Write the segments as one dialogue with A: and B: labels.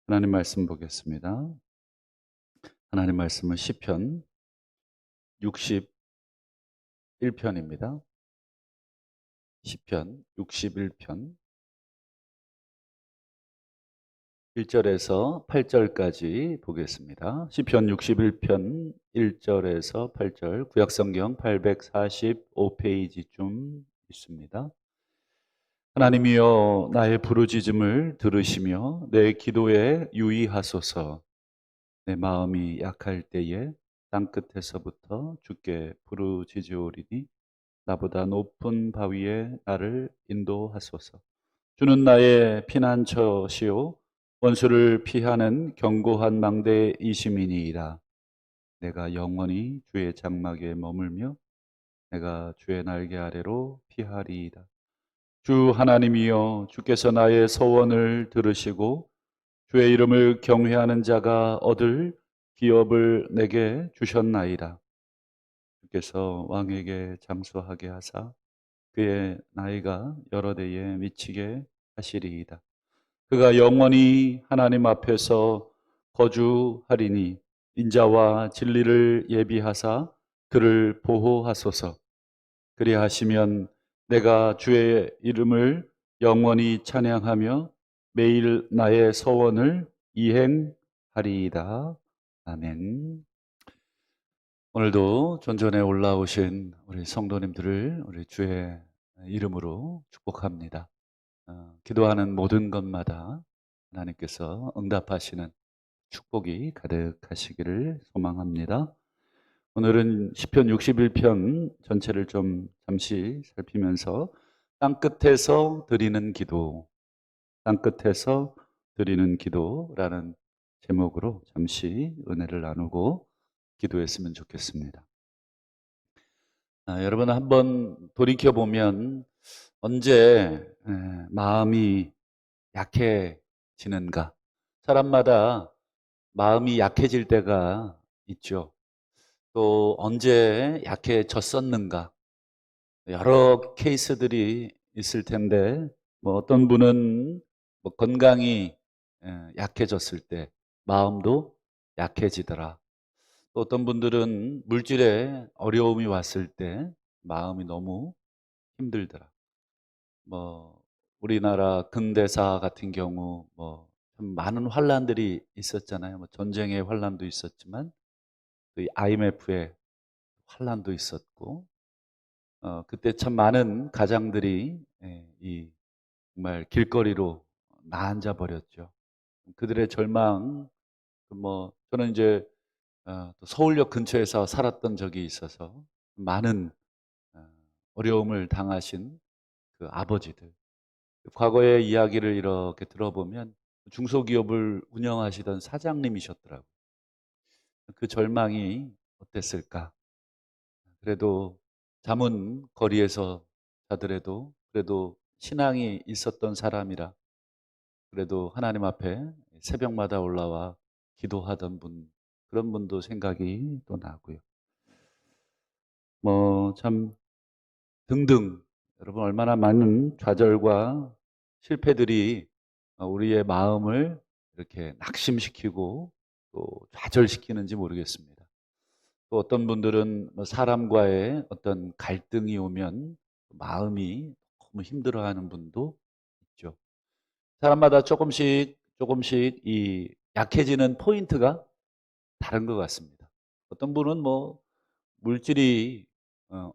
A: 하나님 말씀 보겠습니다. 하나님 말씀은 시편 61편입니다. 시편 61편 1절에서 8절까지 보겠습니다. 시편 61편 1절에서 8절, 구약성경 845페이지쯤 있습니다. 하나님이여, 나의 부르짖음을 들으시며 내 기도에 유의하소서. 내 마음이 약할 때에 땅끝에서부터 주께 부르짖으오리니 나보다 높은 바위에 나를 인도하소서. 주는 나의 피난처시요 원수를 피하는 견고한 망대이심이니이다. 내가 영원히 주의 장막에 머물며 내가 주의 날개 아래로 피하리이다. 주 하나님이여, 주께서 나의 소원을 들으시고 주의 이름을 경외하는 자가 얻을 기업을 내게 주셨나이다. 주께서 왕에게 장수하게 하사 그의 나이가 여러 대에 미치게 하시리이다. 그가 영원히 하나님 앞에서 거주하리니 인자와 진리를 예비하사 그를 보호하소서. 그리하시면 내가 주의 이름을 영원히 찬양하며 매일 나의 소원을 이행하리이다. 아멘. 오늘도 존전에 올라오신 우리 성도님들을 우리 주의 이름으로 축복합니다. 기도하는 모든 것마다 하나님께서 응답하시는 축복이 가득하시기를 소망합니다. 오늘은 시편 61편 전체를 좀 잠시 살피면서 땅끝에서 드리는 기도, 땅끝에서 드리는 기도라는 제목으로 잠시 은혜를 나누고 기도했으면 좋겠습니다. 여러분 한번 돌이켜보면 언제 마음이 약해지는가? 사람마다 마음이 약해질 때가 있죠. 또 언제 약해졌었는가? 여러 케이스들이 있을 텐데 어떤 분은 건강이 약해졌을 때 마음도 약해지더라. 또 어떤 분들은 물질에 어려움이 왔을 때 마음이 너무 힘들더라. 우리나라 근대사 같은 경우 참 많은 환란들이 있었잖아요. 전쟁의 환란도 있었지만 또 IMF의 환란도 있었고, 그때 참 많은 가장들이 이 정말 길거리로 나앉아 버렸죠. 그들의 절망, 저는 이제 또 서울역 근처에서 살았던 적이 있어서 많은 어, 어려움을 당하신 그 아버지들, 과거의 이야기를 이렇게 들어보면 중소기업을 운영하시던 사장님이셨더라고요. 그 절망이 어땠을까? 그래도 잠은 거리에서 자더라도 그래도 신앙이 있었던 사람이라 그래도 하나님 앞에 새벽마다 올라와 기도하던 분, 그런 분도 생각이 또 나고요. 참 등등 여러분 얼마나 많은 좌절과 실패들이 우리의 마음을 이렇게 낙심시키고 또 좌절시키는지 모르겠습니다. 또 어떤 분들은 사람과의 어떤 갈등이 오면 마음이 너무 힘들어하는 분도 있죠. 사람마다 조금씩 이 약해지는 포인트가 다른 것 같습니다. 어떤 분은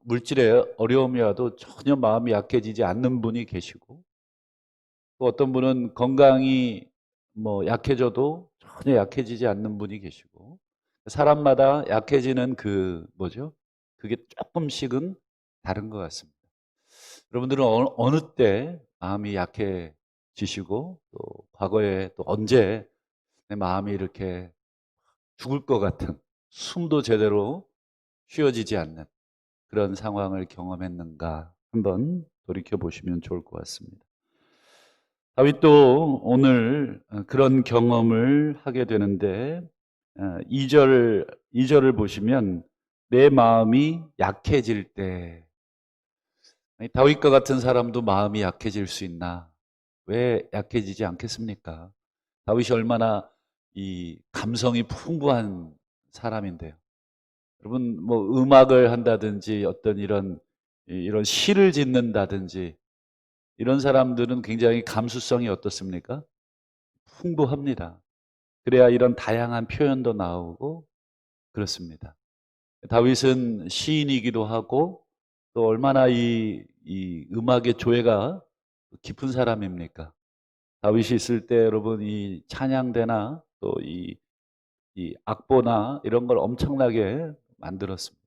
A: 물질에 어려움이 와도 전혀 마음이 약해지지 않는 분이 계시고, 또 어떤 분은 건강이 약해져도 전혀 약해지지 않는 분이 계시고, 사람마다 약해지는 그게 조금씩은 다른 것 같습니다. 여러분들은 어느 때 마음이 약해지시고, 또 과거에 또 언제 내 마음이 이렇게 죽을 것 같은, 숨도 제대로 쉬어지지 않는 그런 상황을 경험했는가 한번 돌이켜 보시면 좋을 것 같습니다. 다윗도 오늘 그런 경험을 하게 되는데 2절을 보시면 내 마음이 약해질 때, 다윗과 같은 사람도 마음이 약해질 수 있나? 왜 약해지지 않겠습니까? 다윗이 얼마나 이 감성이 풍부한 사람인데요. 여러분 뭐 음악을 한다든지 어떤 이런 시를 짓는다든지 이런 사람들은 굉장히 감수성이 어떻습니까? 풍부합니다. 그래야 이런 다양한 표현도 나오고 그렇습니다. 다윗은 시인이기도 하고 또 얼마나 이 음악의 조예가 깊은 사람입니까? 다윗이 있을 때 여러분 이 찬양대나 또 이 악보나 이런 걸 엄청나게 만들었습니다.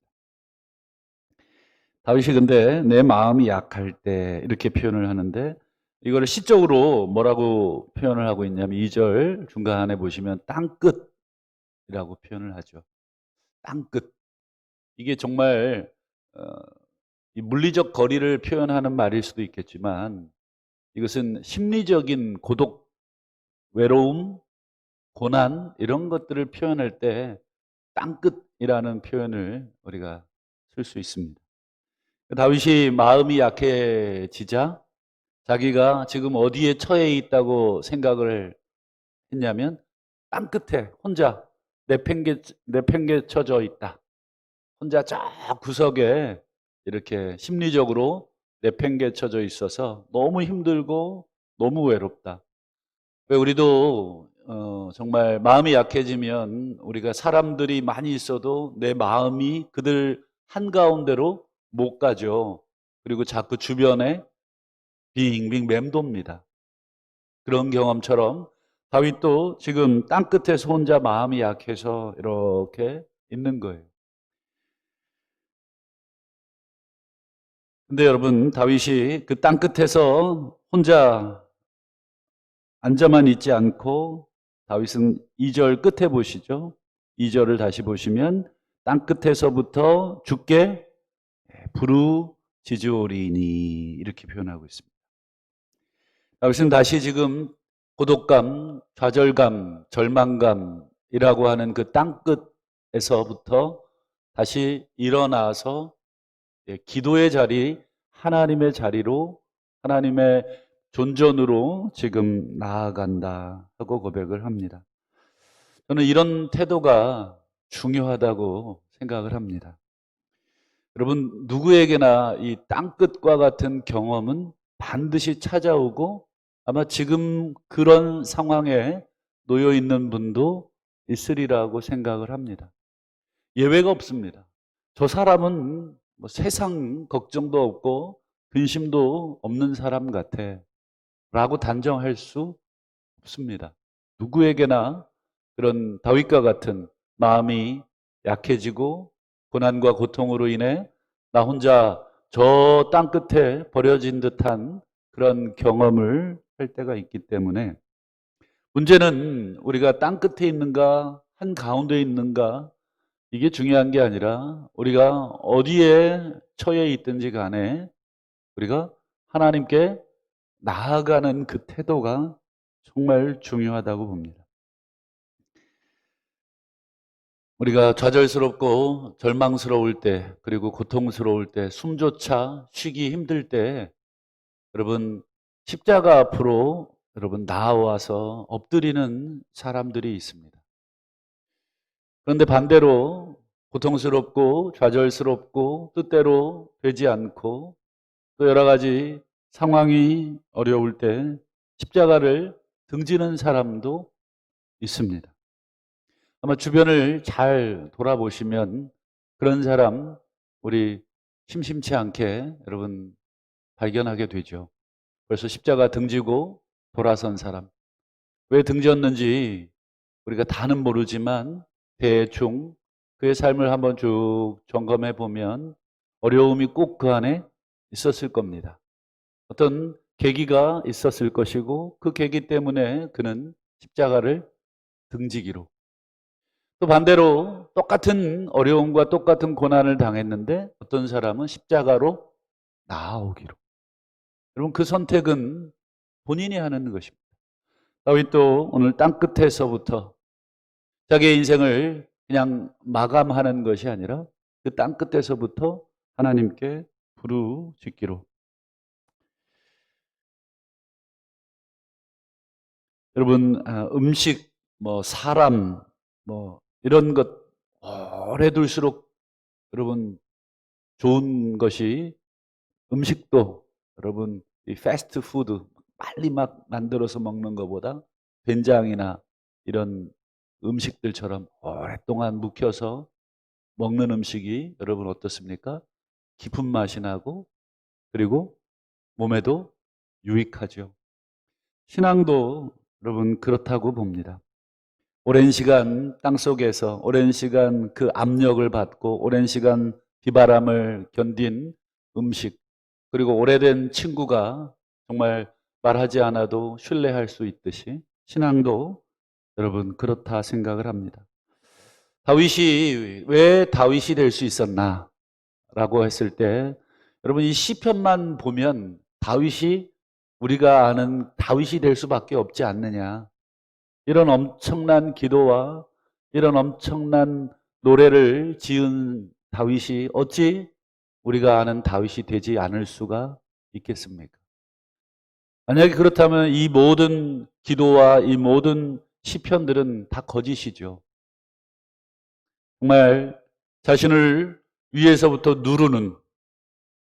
A: 다윗이 근데 내 마음이 약할 때 이렇게 표현을 하는데 이거를 시적으로 뭐라고 표현을 하고 있냐면 2절 중간에 보시면 땅끝이라고 표현을 하죠. 땅끝. 이게 정말 어, 이 물리적 거리를 표현하는 말일 수도 있겠지만 이것은 심리적인 고독, 외로움, 고난 이런 것들을 표현할 때 땅끝이라는 표현을 우리가 쓸 수 있습니다. 다윗이 마음이 약해지자 자기가 지금 어디에 처해 있다고 생각을 했냐면 땅끝에 혼자 내팽개쳐져 있다. 혼자 저 구석에 이렇게 심리적으로 내팽개쳐져 있어서 너무 힘들고 너무 외롭다. 왜 우리도 정말 마음이 약해지면 우리가 사람들이 많이 있어도 내 마음이 그들 한가운데로 못 가죠. 그리고 자꾸 주변에 빙빙 맴돕니다. 그런 경험처럼 다윗도 지금 땅끝에서 혼자 마음이 약해서 이렇게 있는 거예요. 근데 여러분, 다윗이 그 땅끝에서 혼자 앉아만 있지 않고 다윗은 2절 끝에 보시죠. 2절을 다시 보시면 땅끝에서부터 주께 부르짖으오리니 이렇게 표현하고 있습니다. 다윗은 다시 지금 고독감, 좌절감, 절망감이라고 하는 그 땅끝에서부터 다시 일어나서 기도의 자리, 하나님의 자리로 하나님의 존전으로 지금 나아간다 하고 고백을 합니다. 저는 이런 태도가 중요하다고 생각을 합니다. 여러분 누구에게나 이 땅끝과 같은 경험은 반드시 찾아오고 아마 지금 그런 상황에 놓여 있는 분도 있으리라고 생각을 합니다. 예외가 없습니다. 저 사람은 뭐 세상 걱정도 없고 근심도 없는 사람 같아 라고 단정할 수 없습니다. 누구에게나 그런 다윗과 같은 마음이 약해지고 고난과 고통으로 인해 나 혼자 저 땅끝에 버려진 듯한 그런 경험을 할 때가 있기 때문에 문제는 우리가 땅끝에 있는가 한가운데 있는가 이게 중요한 게 아니라 우리가 어디에 처해 있든지 간에 우리가 하나님께 나아가는 그 태도가 정말 중요하다고 봅니다. 우리가 좌절스럽고 절망스러울 때 그리고 고통스러울 때 숨조차 쉬기 힘들 때 여러분 십자가 앞으로 여러분 나와서 엎드리는 사람들이 있습니다. 그런데 반대로 고통스럽고 좌절스럽고 뜻대로 되지 않고 또 여러 가지 상황이 어려울 때 십자가를 등지는 사람도 있습니다. 아마 주변을 잘 돌아보시면 그런 사람 우리 심심치 않게 여러분 발견하게 되죠. 벌써 십자가 등지고 돌아선 사람. 왜 등졌는지 우리가 다는 모르지만 대충 그의 삶을 한번 쭉 점검해 보면 어려움이 꼭 그 안에 있었을 겁니다. 어떤 계기가 있었을 것이고 그 계기 때문에 그는 십자가를 등지기로 또 반대로 똑같은 어려움과 똑같은 고난을 당했는데 어떤 사람은 십자가로 나아오기로. 여러분 그 선택은 본인이 하는 것입니다. 다윗도 오늘 땅끝에서부터 자기의 인생을 그냥 마감하는 것이 아니라 그 땅끝에서부터 하나님께 부르짖기로. 여러분, 음식, 사람, 이런 것 오래 둘수록 여러분 좋은 것이 음식도 여러분 이 패스트푸드 빨리 막 만들어서 먹는 것보다 된장이나 이런 음식들처럼 오랫동안 묵혀서 먹는 음식이 여러분 어떻습니까? 깊은 맛이 나고 그리고 몸에도 유익하죠. 신앙도 여러분 그렇다고 봅니다. 오랜 시간 땅속에서 오랜 시간 그 압력을 받고 오랜 시간 비바람을 견딘 음식 그리고 오래된 친구가 정말 말하지 않아도 신뢰할 수 있듯이 신앙도 여러분 그렇다 생각을 합니다. 다윗이 왜 다윗이 될 수 있었나? 라고 했을 때 여러분 이 시편만 보면 다윗이 우리가 아는 다윗이 될 수밖에 없지 않느냐. 이런 엄청난 기도와 이런 엄청난 노래를 지은 다윗이 어찌 우리가 아는 다윗이 되지 않을 수가 있겠습니까? 만약에 그렇다면 이 모든 기도와 이 모든 시편들은 다 거짓이죠. 정말 자신을 위에서부터 누르는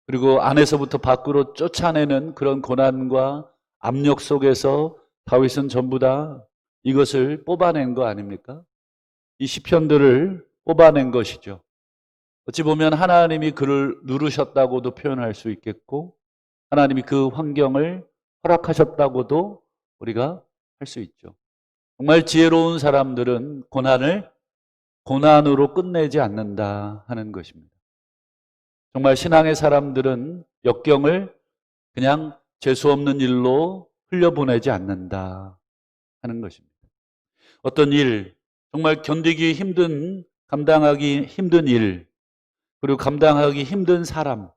A: 그리고 안에서부터 밖으로 쫓아내는 그런 고난과 압력 속에서 다윗은 전부 다 이것을 뽑아낸 거 아닙니까? 이 시편들을 뽑아낸 것이죠. 어찌 보면 하나님이 그를 누르셨다고도 표현할 수 있겠고 하나님이 그 환경을 허락하셨다고도 우리가 할 수 있죠. 정말 지혜로운 사람들은 고난을 고난으로 끝내지 않는다 하는 것입니다. 정말 신앙의 사람들은 역경을 그냥 재수 없는 일로 흘려보내지 않는다 하는 것입니다. 어떤 일, 정말 견디기 힘든, 감당하기 힘든 일, 그리고 감당하기 힘든 사람,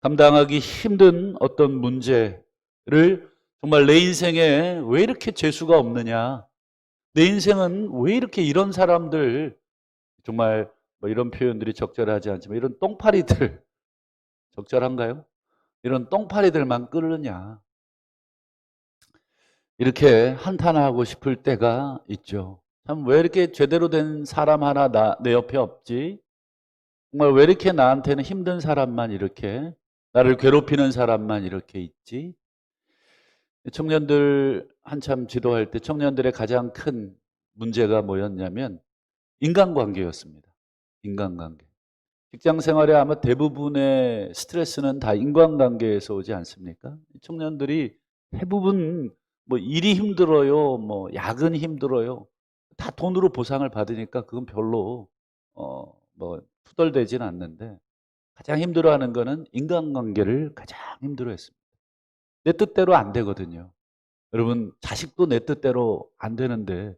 A: 감당하기 힘든 어떤 문제를 정말 내 인생에 왜 이렇게 재수가 없느냐? 내 인생은 왜 이렇게 이런 사람들, 정말 이런 표현들이 적절하지 않지만 이런 똥파리들, 적절한가요? 이런 똥파리들만 끓느냐? 이렇게 한탄하고 싶을 때가 있죠. 참 왜 이렇게 제대로 된 사람 하나 내 옆에 없지? 정말 왜 이렇게 나한테는 힘든 사람만 이렇게 나를 괴롭히는 사람만 이렇게 있지? 청년들 한참 지도할 때 청년들의 가장 큰 문제가 뭐였냐면 인간관계였습니다. 인간관계. 직장 생활에 아마 대부분의 스트레스는 다 인간관계에서 오지 않습니까? 청년들이 대부분 일이 힘들어요, 야근이 힘들어요. 다 돈으로 보상을 받으니까 그건 별로 투덜대지는 않는데 가장 힘들어하는 거는 인간관계를 가장 힘들어했습니다. 내 뜻대로 안 되거든요. 여러분 자식도 내 뜻대로 안 되는데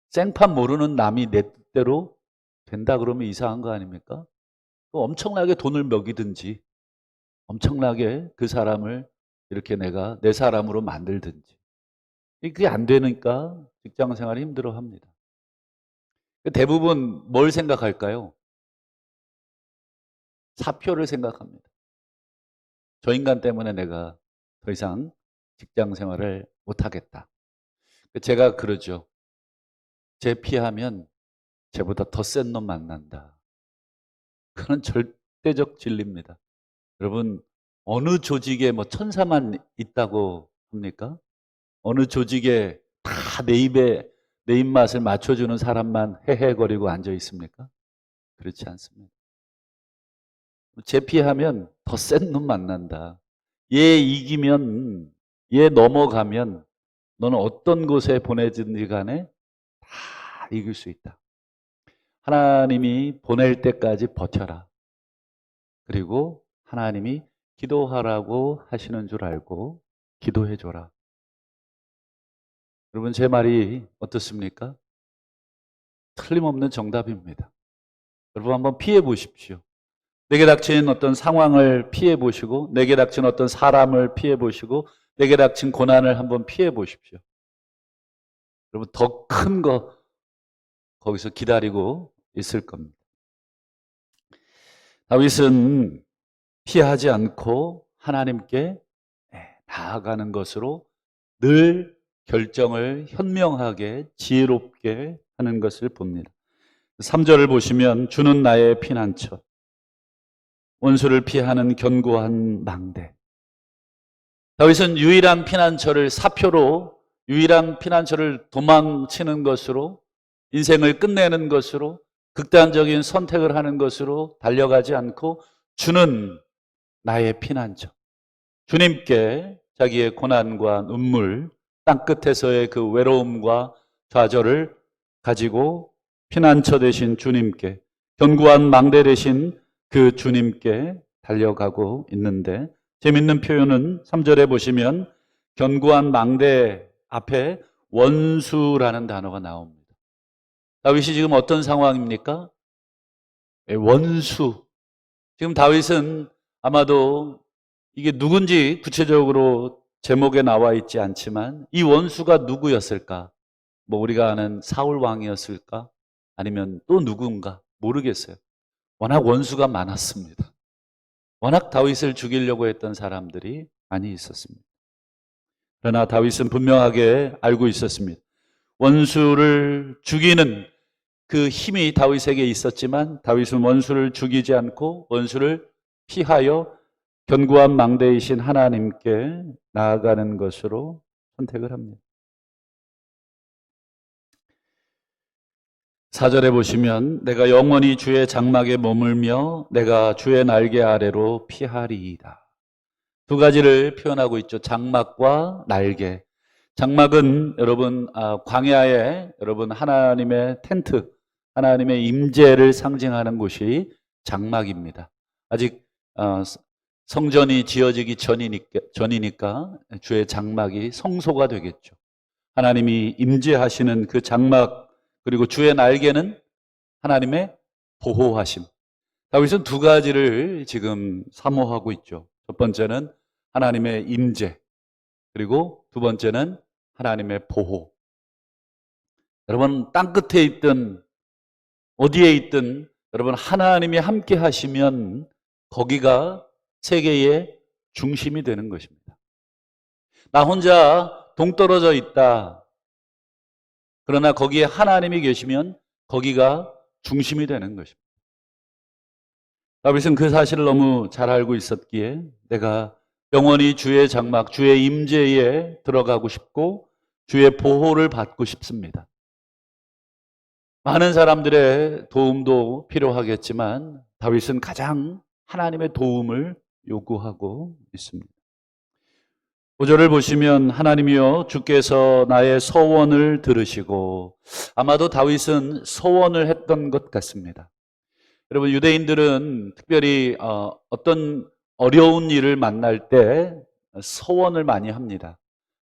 A: 생판 모르는 남이 내 뜻대로 된다 그러면 이상한 거 아닙니까? 엄청나게 돈을 먹이든지 엄청나게 그 사람을 이렇게 내가 내 사람으로 만들든지 그게 안 되니까 직장 생활이 힘들어합니다. 대부분 뭘 생각할까요? 사표를 생각합니다. 저 인간 때문에 내가 더 이상 직장 생활을 못하겠다. 제가 그러죠. 쟤 피하면 쟤보다 더 센 놈 만난다. 그건 절대적 진리입니다. 여러분 어느 조직에 천사만 있다고 합니까? 어느 조직에 다 내 입맛을 맞춰주는 사람만 헤헤거리고 앉아 있습니까? 그렇지 않습니다. 제피하면 더 센 놈 만난다. 얘 이기면, 얘 넘어가면 너는 어떤 곳에 보내든지 간에 다 이길 수 있다. 하나님이 보낼 때까지 버텨라. 그리고 하나님이 기도하라고 하시는 줄 알고 기도해줘라. 여러분 제 말이 어떻습니까? 틀림없는 정답입니다. 여러분 한번 피해 보십시오. 내게 닥친 어떤 상황을 피해 보시고 내게 닥친 어떤 사람을 피해 보시고 내게 닥친 고난을 한번 피해 보십시오. 여러분 더 큰 거 거기서 기다리고 있을 겁니다. 다윗은 피하지 않고 하나님께 나아가는 것으로 늘 결정을 현명하게 지혜롭게 하는 것을 봅니다. 3절을 보시면 주는 나의 피난처, 원수를 피하는 견고한 망대. 다윗은 유일한 피난처를 사표로, 유일한 피난처를 도망치는 것으로, 인생을 끝내는 것으로, 극단적인 선택을 하는 것으로 달려가지 않고 주는 나의 피난처, 주님께 자기의 고난과 눈물, 땅끝에서의 그 외로움과 좌절을 가지고 피난처 되신 주님께, 견고한 망대 되신 그 주님께 달려가고 있는데, 재밌는 표현은 3절에 보시면 견고한 망대 앞에 원수라는 단어가 나옵니다. 다윗이 지금 어떤 상황입니까? 원수. 지금 다윗은 아마도 이게 누군지 구체적으로 제목에 나와 있지 않지만 이 원수가 누구였을까? 뭐 우리가 아는 사울 왕이었을까? 아니면 또 누군가 모르겠어요. 워낙 원수가 많았습니다. 워낙 다윗을 죽이려고 했던 사람들이 많이 있었습니다. 그러나 다윗은 분명하게 알고 있었습니다. 원수를 죽이는 그 힘이 다윗에게 있었지만 다윗은 원수를 죽이지 않고 원수를 피하여 견고한 망대이신 하나님께 나아가는 것으로 선택을 합니다. 4절에 보시면 내가 영원히 주의 장막에 머물며 내가 주의 날개 아래로 피하리이다. 두 가지를 표현하고 있죠. 장막과 날개. 장막은 여러분 광야에 여러분 하나님의 텐트, 하나님의 임재를 상징하는 곳이 장막입니다. 아직 성전이 지어지기 전이니까 주의 장막이 성소가 되겠죠. 하나님이 임재하시는 그 장막, 그리고 주의 날개는 하나님의 보호하심. 다윗은 두 가지를 지금 사모하고 있죠. 첫 번째는 하나님의 임재, 그리고 두 번째는 하나님의 보호. 여러분 땅끝에 있든 어디에 있든 여러분 하나님이 함께 하시면 거기가 세계의 중심이 되는 것입니다. 나 혼자 동떨어져 있다. 그러나 거기에 하나님이 계시면 거기가 중심이 되는 것입니다. 다윗은 그 사실을 너무 잘 알고 있었기에 내가 영원히 주의 장막, 주의 임재에 들어가고 싶고 주의 보호를 받고 싶습니다. 많은 사람들의 도움도 필요하겠지만 다윗은 가장 하나님의 도움을 요구하고 있습니다. 5절을 보시면 하나님이여 주께서 나의 소원을 들으시고, 아마도 다윗은 소원을 했던 것 같습니다. 여러분 유대인들은 특별히 어떤 어려운 일을 만날 때 소원을 많이 합니다.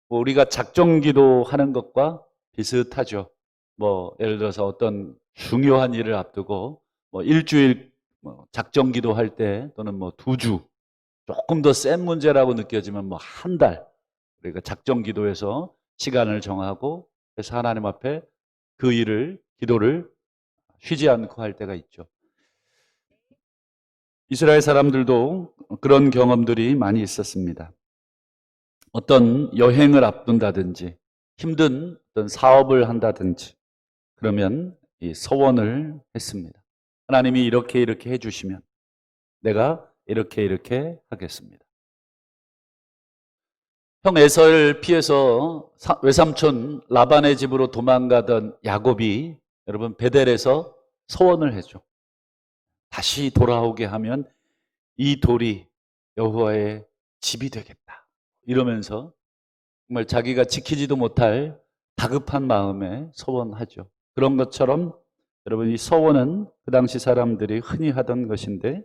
A: 뭐 우리가 작정기도 하는 것과 비슷하죠. 뭐 예를 들어서 어떤 중요한 일을 앞두고 뭐 일주일 작정기도 할 때, 또는 뭐 2주, 조금 더 센 문제라고 느껴지면 뭐 한 달, 우리가 작정기도해서 시간을 정하고 그래서 하나님 앞에 그 일을, 기도를 쉬지 않고 할 때가 있죠. 이스라엘 사람들도 그런 경험들이 많이 있었습니다. 어떤 여행을 앞둔다든지 힘든 어떤 사업을 한다든지 그러면 이 소원을 했습니다. 하나님이 이렇게 해주시면 내가 이렇게 하겠습니다. 형 에서를 피해서 외삼촌 라반의 집으로 도망가던 야곱이 여러분 베델에서 소원을 해줘. 다시 돌아오게 하면 이 돌이 여호와의 집이 되겠다. 이러면서 정말 자기가 지키지도 못할 다급한 마음에 소원하죠. 그런 것처럼 여러분 이 소원은 그 당시 사람들이 흔히 하던 것인데,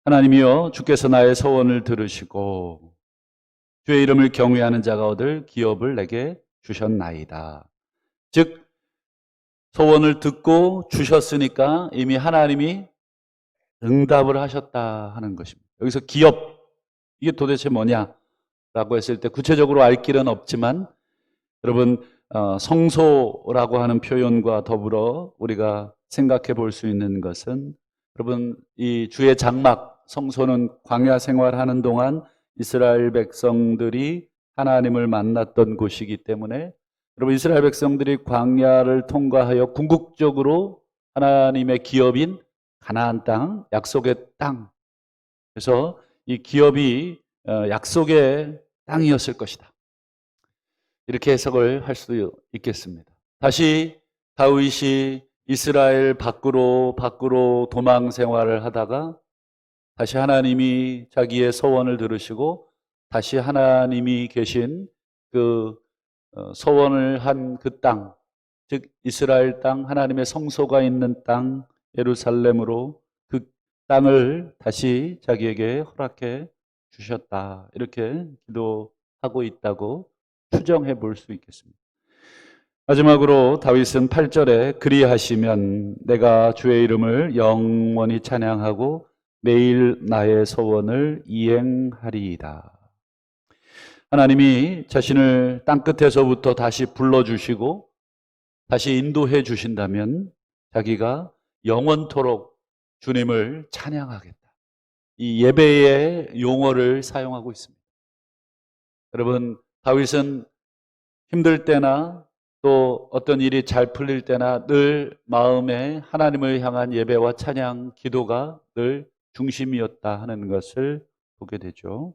A: 하나님이여 주께서 나의 소원을 들으시고 주의 이름을 경외하는 자가 얻을 기업을 내게 주셨나이다. 즉 소원을 듣고 주셨으니까 이미 하나님이 응답을 하셨다 하는 것입니다. 여기서 기업, 이게 도대체 뭐냐라고 했을 때 구체적으로 알 길은 없지만 여러분 성소라고 하는 표현과 더불어 우리가 생각해 볼 수 있는 것은, 여러분 이 주의 장막, 성소는 광야 생활하는 동안 이스라엘 백성들이 하나님을 만났던 곳이기 때문에 여러분 이스라엘 백성들이 광야를 통과하여 궁극적으로 하나님의 기업인 가나안 땅, 약속의 땅. 그래서 이 기업이 약속의 땅이었을 것이다. 이렇게 해석을 할 수 있겠습니다. 다시 다윗이 이스라엘 밖으로 도망 생활을 하다가 다시 하나님이 자기의 소원을 들으시고 다시 하나님이 계신 그 소원을 한 그 땅, 즉 이스라엘 땅, 하나님의 성소가 있는 땅 예루살렘으로 그 땅을 다시 자기에게 허락해 주셨다. 이렇게 기도하고 있다고 추정해 볼 수 있겠습니다. 마지막으로 다윗은 8절에 그리하시면 내가 주의 이름을 영원히 찬양하고 매일 나의 소원을 이행하리이다. 하나님이 자신을 땅끝에서부터 다시 불러주시고 다시 인도해 주신다면 자기가 영원토록 주님을 찬양하겠다. 이 예배의 용어를 사용하고 있습니다. 여러분, 다윗은 힘들 때나 또 어떤 일이 잘 풀릴 때나 늘 마음에 하나님을 향한 예배와 찬양, 기도가 늘 중심이었다 하는 것을 보게 되죠.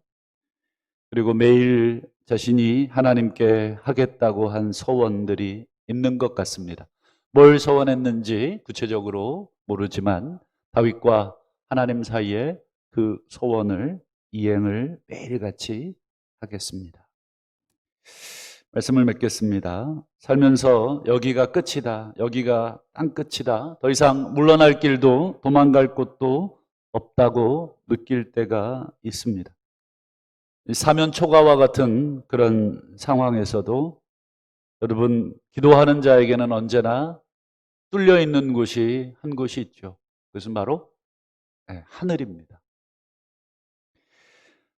A: 그리고 매일 자신이 하나님께 하겠다고 한 소원들이 있는 것 같습니다. 뭘 소원했는지 구체적으로 모르지만 다윗과 하나님 사이에 그 소원을 이행을 매일같이 하겠습니다. 말씀을 맺겠습니다. 살면서 여기가 끝이다. 여기가 땅끝이다. 더 이상 물러날 길도 도망갈 곳도 없다고 느낄 때가 있습니다. 사면 초가와 같은 그런 상황에서도 여러분 기도하는 자에게는 언제나 뚫려 있는 곳이 한 곳이 있죠. 그것은 바로 하늘입니다.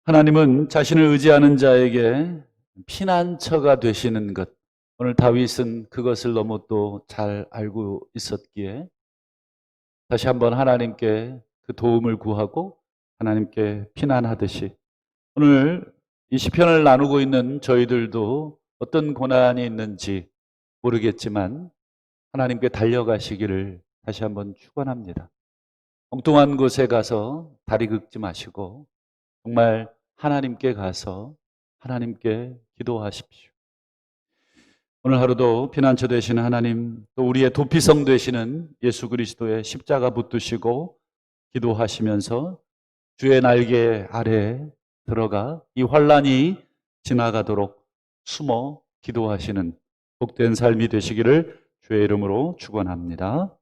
A: 하나님은 자신을 의지하는 자에게 피난처가 되시는 것. 오늘 다윗은 그것을 너무 또 잘 알고 있었기에 다시 한번 하나님께 그 도움을 구하고 하나님께 피난하듯이 오늘 이 시편을 나누고 있는 저희들도 어떤 고난이 있는지 모르겠지만 하나님께 달려가시기를 다시 한번 축원합니다. 엉뚱한 곳에 가서 다리 긁지 마시고 정말 하나님께 가서 하나님께 기도하십시오. 오늘 하루도 피난처 되시는 하나님, 또 우리의 도피성 되시는 예수 그리스도의 십자가 붙드시고 기도하시면서 주의 날개 아래 들어가 이 환난이 지나가도록 숨어 기도하시는 복된 삶이 되시기를 주의 이름으로 축원합니다.